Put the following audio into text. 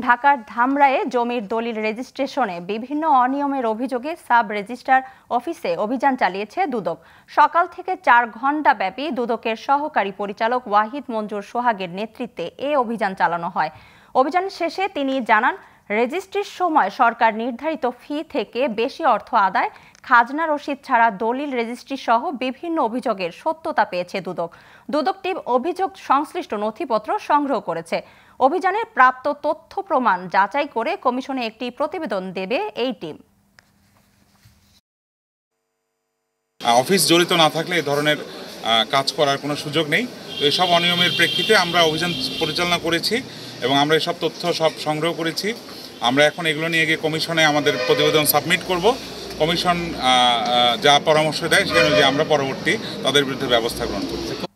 ঢাকার ধামরায়ে জমির দলিল রেজিস্ট্রেশনে বিভিন্ন অনিয়মের অভিযোগে সাব রেজিস্ট্রার অফিসে অভিযান চালিয়েছে দুদক। সকাল থেকে 4 ঘণ্টা ব্যাপী দুদকের সহকারী পরিচালক ওয়াহিদ মঞ্জুর সোহাগের নেতৃত্বে এ অভিযান চালানো হয়। অভিযান শেষে তিনি জানান, রেজিস্ট্রির সময় সরকার নির্ধারিত ফি থেকে বেশি অর্থ আদায়, খাজনা রসিদ ছাড়া দলিল রেজিস্ট্রি সহ বিভিন্ন অভিযোগের সত্যতা পেয়েছে দুদক। দুদক টিম অভিযোগ সংশ্লিষ্ট নথিপত্র সংগ্রহ করেছে। অভিযানে প্রাপ্ত তথ্য প্রমাণ যাচাই করে কমিশনে একটি প্রতিবেদন দেবে এই টিম। অফিস জড়িত না থাকলে এই ধরনের কাজ করার কোনো সুযোগ নেই। তো এইসব অনিয়মের প্রেক্ষিতে আমরা অভিযান পরিচালনা করেছি এবং আমরা এসব তথ্য সব সংগ্রহ করেছি। আমরা এখন এগুলো নিয়ে গিয়ে কমিশনে আমাদের প্রতিবেদন সাবমিট করব। কমিশন যা পরামর্শ দেয় সে অনুযায়ী আমরা পরবর্তী তাদের বিরুদ্ধে ব্যবস্থা গ্রহণ করব।